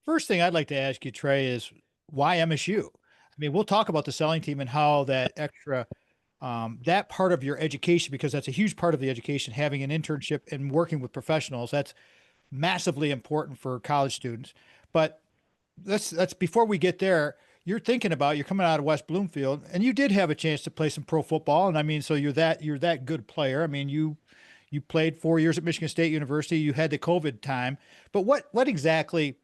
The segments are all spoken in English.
First thing I'd like to ask you, Trey, is why MSU? I mean, we'll talk about the selling team and how that extra, that part of your education, because that's a huge part of the education, having an internship and working with professionals, that's massively important for college students. But that's before we get there. You're coming out of West Bloomfield, and you did have a chance to play some pro football. And I mean, so you're that good player. I mean, you played 4 years at Michigan State University. You had the COVID time, but what exactly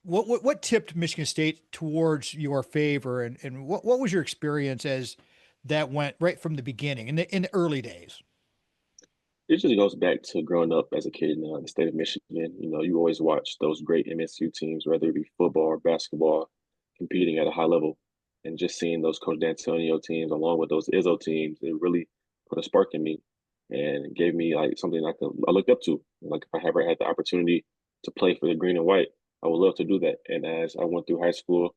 what tipped Michigan State towards your favor, and what was your experience as that went right from the beginning in the early days? It just goes back to growing up as a kid in the state of Michigan. You always watch those great MSU teams, whether it be football or basketball, competing at a high level, and just seeing those Coach Dantonio teams along with those Izzo teams, it really put a spark in me and gave me like something I looked up to. Like if I ever had the opportunity to play for the green and white, I would love to do that. And as I went through high school,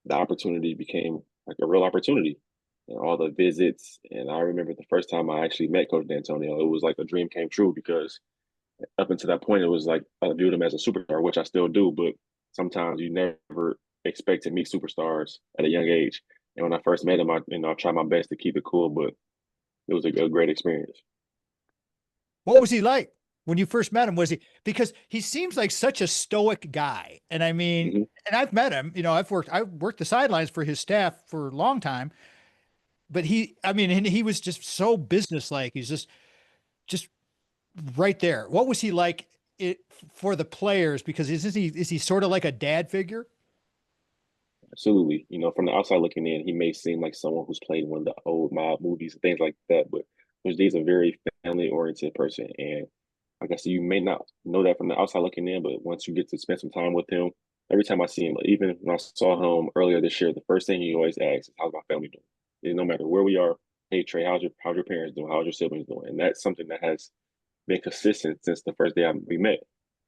the opportunity became like a real opportunity and all the visits. And I remember the first time I actually met Coach D'Antonio, it was like a dream came true because up until that point, it was like I viewed him as a superstar, which I still do, but sometimes you never expect to meet superstars at a young age. And when I first met him, I tried my best to keep it cool, but it was a great experience. What was he like when you first met him? Was he, because he seems like such a stoic guy, and I mean, Mm-hmm. and I've met him. I worked the sidelines for his staff for a long time, but I mean, and he was just so businesslike. He's just right there. What was he like it for the players? Because is he sort of like a dad figure? Absolutely. From the outside looking in, he may seem like someone who's played one of the old mob movies and things like that, but he's a very family oriented person. And like I said, you may not know that from the outside looking in, but once you get to spend some time with him, every time I see him, even when I saw him earlier this year, the first thing he always asks is, "How's my family doing?" And no matter where we are, "Hey Trey, how's your parents doing? How's your siblings doing?" And that's something that has been consistent since the first day we met.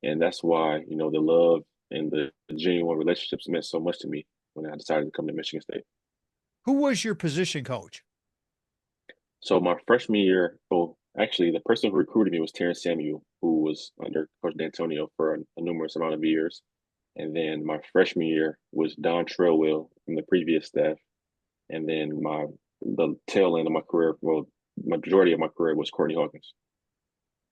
And that's why, the love and the genuine relationships meant so much to me when I decided to come to Michigan State. Who was your position coach? So my freshman year, well, actually, the person who recruited me was Terrence Samuel, who was under Coach Dantonio for a numerous amount of years. And then my freshman year was Don Trailwell from the previous staff. And then the tail end of my career, well, majority of my career was Courtney Hawkins.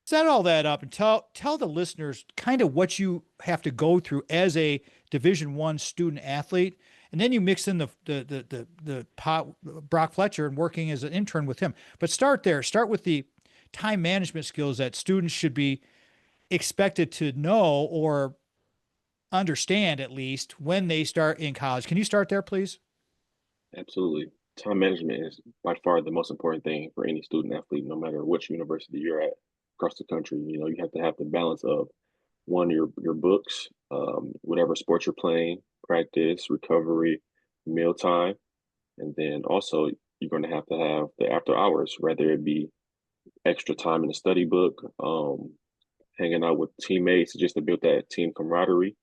Set all that up and tell the listeners kind of what you have to go through as a Division I student athlete, and then you mix in the pot, Brock Fletcher and working as an intern with him. But start there. Start with the time management skills that students should be expected to know or understand at least when they start in college. Can you start there, please? Absolutely. Time management is by far the most important thing for any student athlete, no matter which university you're at across the country. You have to have the balance of one, your books, whatever sport you're playing, practice, recovery, mealtime, and then also you're going to have the after hours, whether it be extra time in the study book, hanging out with teammates just to build that team camaraderie.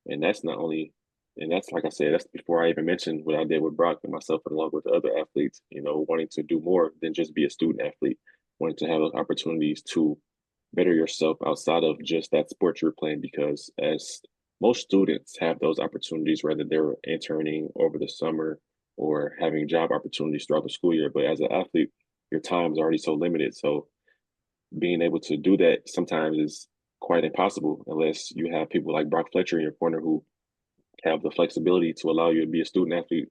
And that's not only, and that's like I said, that's before I even mentioned what I did with Brock and myself, and along with the other athletes, wanting to do more than just be a student athlete, wanting to have those opportunities to better yourself outside of just that sport you're playing. Because as most students have those opportunities, whether they're interning over the summer or having job opportunities throughout the school year. But as an athlete, your time is already so limited. So being able to do that sometimes is quite impossible unless you have people like Brock Fletcher in your corner who have the flexibility to allow you to be a student athlete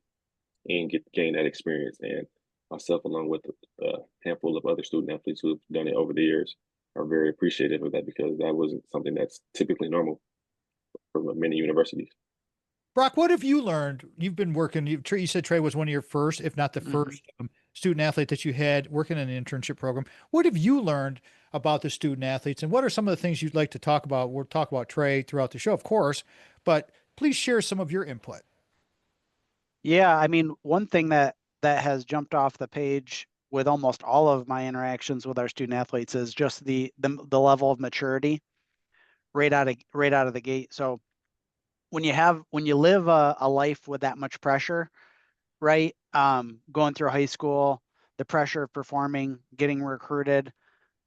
and gain that experience. And myself, along with a handful of other student athletes who've done it over the years, are very appreciative of that because that wasn't something that's typically normal for many universities. Brock, what have you learned? You've been working. You said Trey was one of your first, if not the Hmm. first, student athlete that you had working in an internship program. What have you learned about the student athletes, and what are some of the things you'd like to talk about? We'll talk about Trey throughout the show, of course, but please share some of your input. Yeah, I mean, one thing that has jumped off the page with almost all of my interactions with our student athletes is just the level of maturity right out of the gate. So when you live a life with that much pressure, right? Going through high school, the pressure of performing, getting recruited,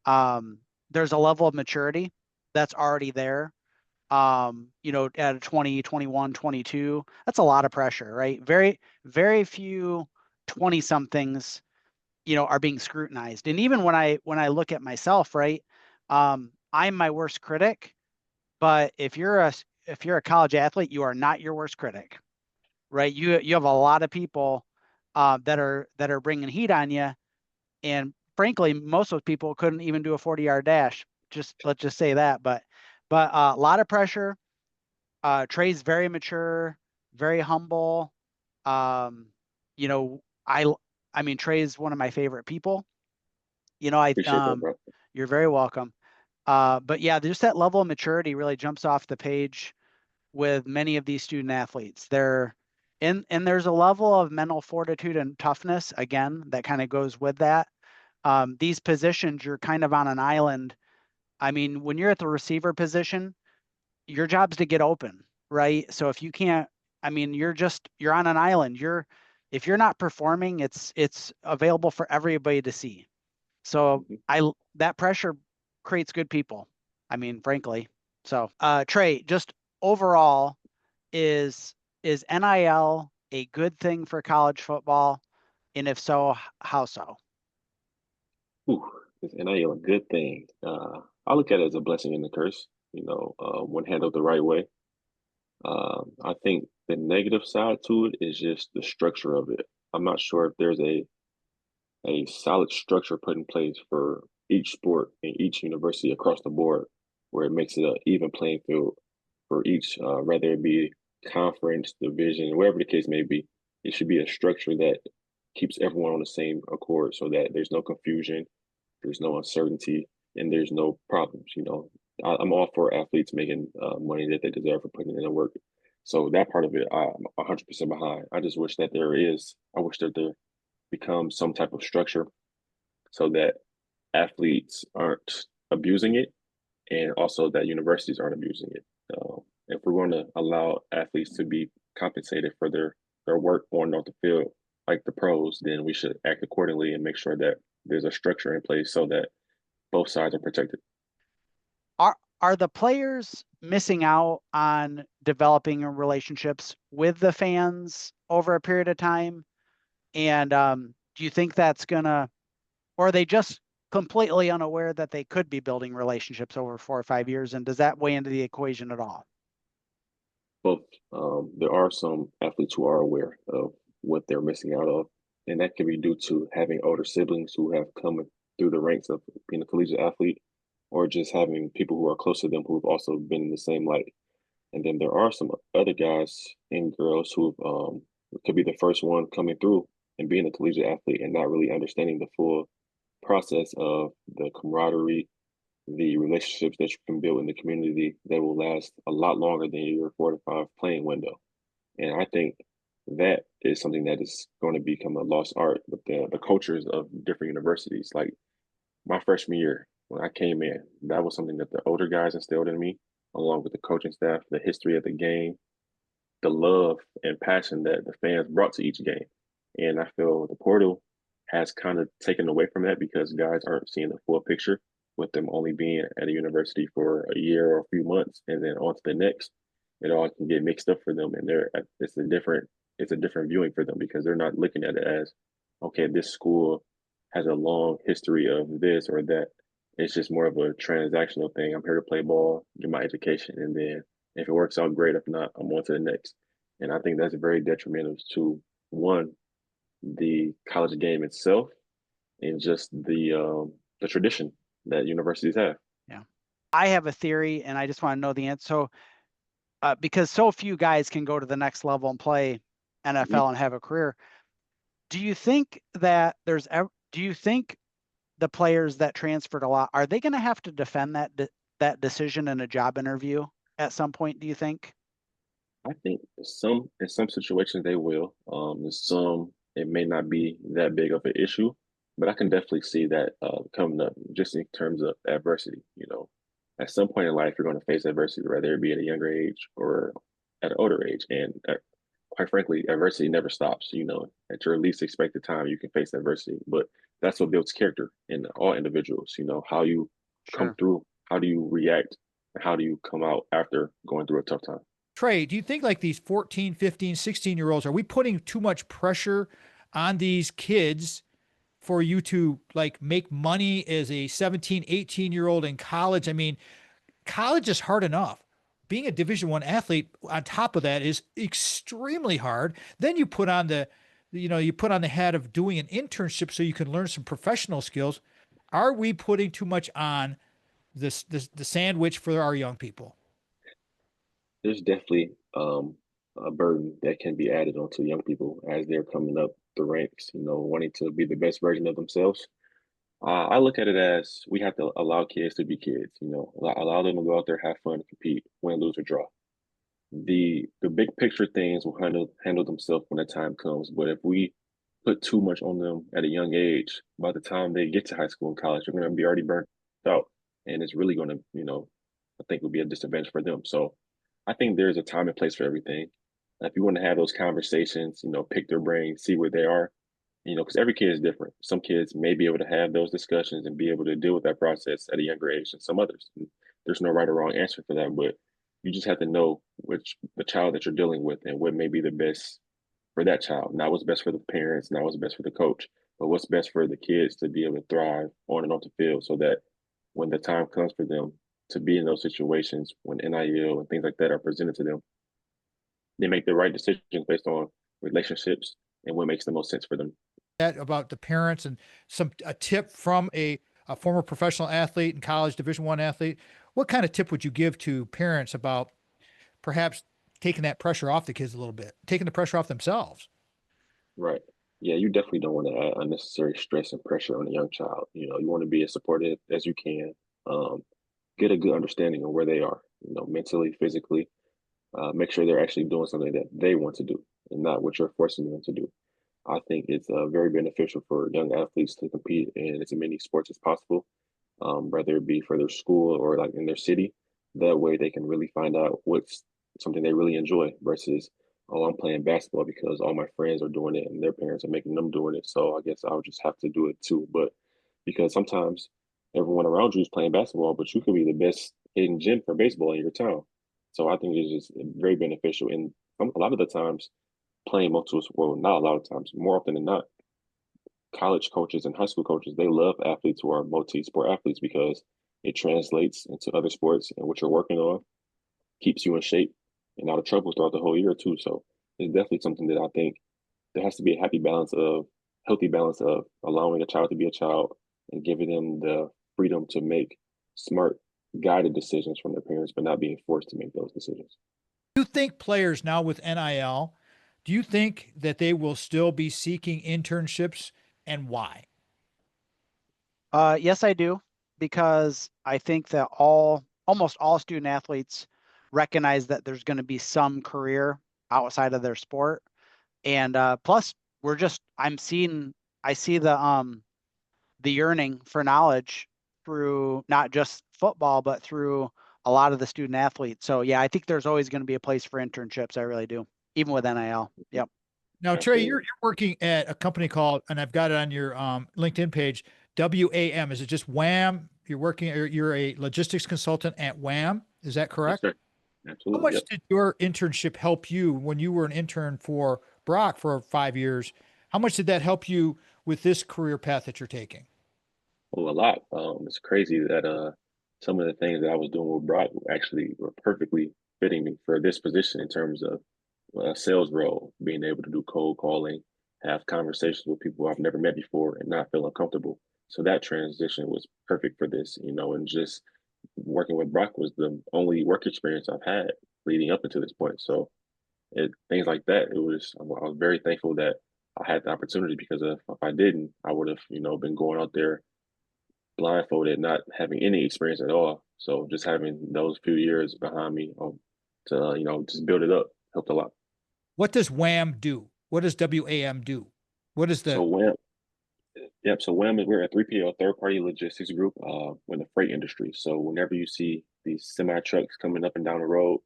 there's a level of maturity that's already there. you know, at a 20, 21, 22, that's a lot of pressure, right? Very, very few 20 somethings, you know, are being scrutinized. And even when I look at myself, right, I'm my worst critic, but if you're a college athlete, you are not your worst critic, right? You have a lot of people that are bringing heat on you, and frankly, most of those people couldn't even do a 40-yard dash. Let's just say that, but a lot of pressure. Tre's very mature, very humble. You know, I mean, Tre's one of my favorite people. You know, Appreciate that, bro. you're very welcome. But yeah, just that level of maturity really jumps off the page with many of these student athletes. And there's a level of mental fortitude and toughness, again, that kind of goes with that. These positions, you're kind of on an island. I mean, when you're at the receiver position, your job's to get open, right? So if you can't, I mean, you're on an island. If you're not performing, it's available for everybody to see. So that pressure creates good people. I mean, frankly. So, Tre, just overall, is NIL a good thing for college football? And if so, how so? Ooh, is NIL a good thing? I look at it as a blessing and a curse, when handled the right way. I think the negative side to it is just the structure of it. I'm not sure if there's a solid structure put in place for each sport and each university across the board, where it makes it an even playing field for each, whether it be conference, division, whatever the case may be. It should be a structure that keeps everyone on the same accord, so that there's no confusion, there's no uncertainty, and there's no problems. I'm all for athletes making money that they deserve for putting in the work. So that part of it, I'm 100% behind. I just wish that I wish that there becomes some type of structure so that athletes aren't abusing it, and also that universities aren't abusing it. If we're going to allow athletes to be compensated for their work on and off the field, like the pros, then we should act accordingly and make sure that there's a structure in place so that both sides are protected. Are the players missing out on developing relationships with the fans over a period of time? And do you think that's gonna, or are they just completely unaware that they could be building relationships over 4 or 5 years? And does that weigh into the equation at all? Both. There are some athletes who are aware of what they're missing out of, and that can be due to having older siblings who have come through the ranks of being a collegiate athlete, or just having people who are close to them who've also been in the same light. And then there are some other guys and girls who could be the first one coming through and being a collegiate athlete and not really understanding the full process of the camaraderie, the relationships that you can build in the community that will last a lot longer than your 4 to 5 playing window. And I think that is something that is going to become a lost art with the cultures of different universities. Like my freshman year, when I came in, that was something that the older guys instilled in me, along with the coaching staff, the history of the game, the love and passion that the fans brought to each game. And I feel the portal has kind of taken away from that because guys aren't seeing the full picture, with them only being at a university for a year or a few months and then on to the next. It all can get mixed up for them, and it's a different viewing for them because they're not looking at it as, okay, this school has a long history of this or that. It's just more of a transactional thing. I'm here to play ball, get my education, and then if it works out, great. If not, I'm on to the next. And I think that's very detrimental to, one, the college game itself, and just the tradition that universities have. Yeah. I have a theory, and I just want to know the answer. So, because so few guys can go to the next level and play NFL and have a career, do you think that do you think the players that transferred a lot, are they going to have to defend that decision in a job interview at some point, do you think? I think in some situations they will. In some it may not be that big of an issue, but I can definitely see that coming up just in terms of adversity. At some point in life you're going to face adversity, whether it be at a younger age or at an older age, and quite frankly, adversity never stops. At your least expected time, you can face adversity, but that's what builds character in all individuals. How you come Sure. through, how do you react how do you come out after going through a tough time? Trey, do you think like these 14, 15, 16-year-olds, are we putting too much pressure on these kids for you to like make money as a 17, 18-year-old in college? I mean, college is hard enough. Being a Division I athlete on top of that is extremely hard. Then you put on you put on the hat of doing an internship so you can learn some professional skills. Are we putting too much on the sandwich for our young people? There's definitely a burden that can be added onto young people as they're coming up the ranks, wanting to be the best version of themselves. I look at it as we have to allow kids to be kids, allow them to go out there, have fun, compete, win, lose, or draw. The big picture things will handle themselves when the time comes. But if we put too much on them at a young age, by the time they get to high school and college, they're going to be already burnt out, and it's really going to, I think, will be a disadvantage for them. So I think there's a time and place for everything. If you want to have those conversations, pick their brain, see where they are, because every kid is different. Some kids may be able to have those discussions and be able to deal with that process at a younger age than some others. And there's no right or wrong answer for that, but you just have to know which the child that you're dealing with and what may be the best for that child. Not what's best for the parents, not what's best for the coach, but what's best for the kids to be able to thrive on and off the field so that when the time comes for them to be in those situations, when NIL and things like that are presented to them, they make the right decisions based on relationships and what makes the most sense for them. That about the parents and a tip from a former professional athlete and college Division I athlete. What kind of tip would you give to parents about perhaps taking that pressure off the kids a little bit, taking the pressure off themselves? Right. Yeah, you definitely don't want to add unnecessary stress and pressure on a young child. You want to be as supportive as you can. Um, get a good understanding of where they are, mentally, physically. Make sure they're actually doing something that they want to do and not what you're forcing them to do. I think it's very beneficial for young athletes to compete in as many sports as possible, whether it be for their school or like in their city. That way they can really find out what's something they really enjoy versus, oh, I'm playing basketball because all my friends are doing it and their parents are making them doing it. So I guess I'll just have to do it too. But because sometimes everyone around you is playing basketball, but you could be the best hidden gem for baseball in your town. So I think it's just very beneficial. And a lot of the times, playing multiple, well, not a lot of times, more often than not, college coaches and high school coaches, they love athletes who are multi-sport athletes because it translates into other sports and what you're working on keeps you in shape and out of trouble throughout the whole year too. So it's definitely something that I think there has to be a healthy balance of allowing a child to be a child and giving them the freedom to make smart, guided decisions from their parents, but not being forced to make those decisions. Do you think players now with NIL, do you think that they will still be seeking internships, and why? Yes, I do, because I think that almost all student athletes recognize that there's going to be some career outside of their sport. And plus I see the yearning for knowledge through not just football, but through a lot of the student athletes. So yeah, I think there's always going to be a place for internships. I really do, even with NIL. Yep. Now, Trey, you're working at a company called, and I've got it on your LinkedIn page, WAM. Is it just WAM? You're a logistics consultant at WAM. Is that correct? Yes, sir. How Absolutely. much Yep. did your internship help you when you were an intern for Brock for 5 years? How much did that help you with this career path that you're taking? Well, a lot. It's crazy that some of the things that I was doing with Brock actually were perfectly fitting me for this position in terms of a sales role, being able to do cold calling, have conversations with people I've never met before, and not feel uncomfortable. So that transition was perfect for this, and just working with Brock was the only work experience I've had leading up into this point. So things like that, I was very thankful that I had the opportunity because if I didn't, I would have, been going out there blindfolded, not having any experience at all. So just having those few years behind me to just build it up helped a lot. What does WAM do? What does WAM do? What is So the WAM, yep. So WAM is we're a 3PL third party logistics group in the freight industry. So whenever you see these semi trucks coming up and down the road,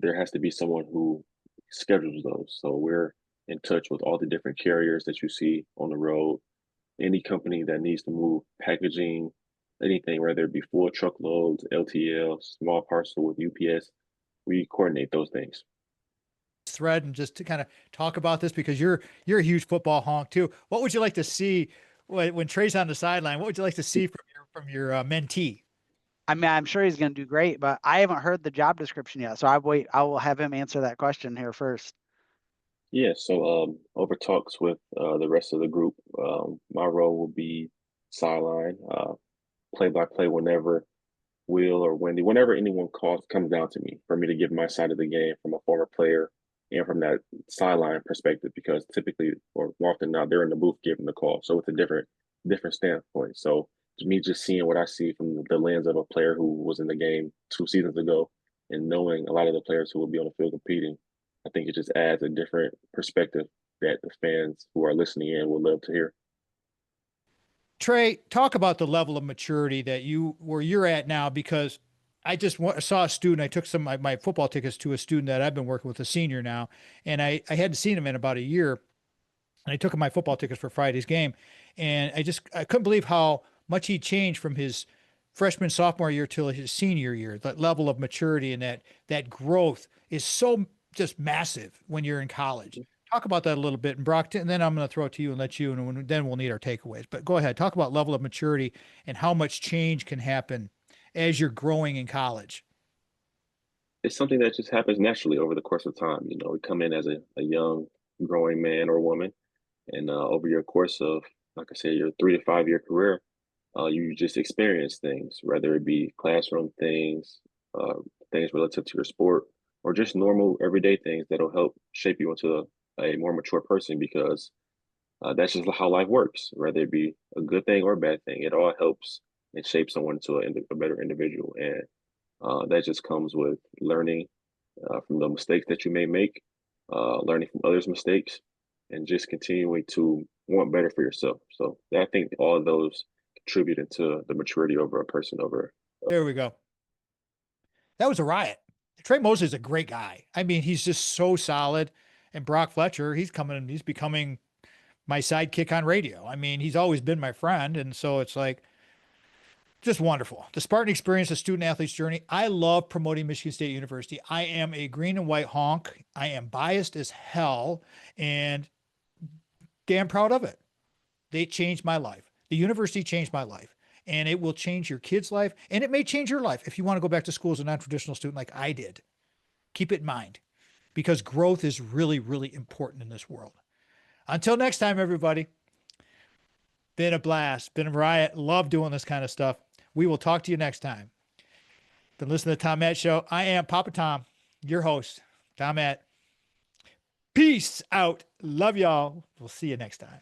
there has to be someone who schedules those. So we're in touch with all the different carriers that you see on the road, any company that needs to move packaging, anything, whether it be full truckloads, LTL, small parcel with UPS, we coordinate those things. Thread and just to kind of talk about this because you're a huge football honk too. What would you like to see when Tre's on the sideline? What would you like to see from your mentee? I mean, I'm sure he's going to do great, but I haven't heard the job description yet. So I will have him answer that question here first. Yeah, so over talks with the rest of the group, my role will be sideline, play by play whenever Will or Wendy, whenever anyone comes down to me for me to give my side of the game from a former player and from that sideline perspective, because typically or often now they're in the booth giving the call. So it's a different standpoint. So to me, just seeing what I see from the lens of a player who was in the game 2 seasons ago and knowing a lot of the players who will be on the field competing, I think it just adds a different perspective that the fans who are listening in will love to hear. Tre, talk about the level of maturity where you're at now, because I saw a student. I took some of my football tickets to a student that I've been working with, a senior now, and I hadn't seen him in about a year. And I took him my football tickets for Friday's game, and I couldn't believe how much he changed from his freshman, sophomore year till his senior year. That level of maturity and that growth is so just massive when you're in college. Talk about that a little bit, and Brock, and then I'm going to throw it to you and let you, and then we'll need our takeaways. But go ahead, talk about level of maturity and how much change can happen as you're growing in college. It's something that just happens naturally over the course of time. You know, we come in as a young, growing man or woman, and over your course of, like I said, your 3 to 5 year career, you just experience things, whether it be classroom things, uh, things relative to your sport, or just normal everyday things that'll help shape you into a more mature person, because that's just how life works, whether it be a good thing or a bad thing. It all helps and shapes someone into a better individual. And that just comes with learning from the mistakes that you may make, learning from others' mistakes, and just continuing to want better for yourself. So I think all of those contribute into the maturity over a person over. There we go. That was a riot. Tre Mosley is a great guy. I mean, he's just so solid. And Brock Fletcher, he's becoming my sidekick on radio. I mean, he's always been my friend. And so it's like just wonderful. The Spartan experience, the student athlete's journey. I love promoting Michigan State University. I am a green and white honk. I am biased as hell and damn proud of it. They changed my life. The university changed my life. And it will change your kid's life. And it may change your life if you want to go back to school as a non-traditional student like I did. Keep it in mind, because growth is really, really important in this world. Until next time, everybody. Been a blast. Been a riot. Love doing this kind of stuff. We will talk to you next time. Been listening to the Tom Matt Show. I am Papa Tom, your host, Tom Matt. Peace out. Love y'all. We'll see you next time.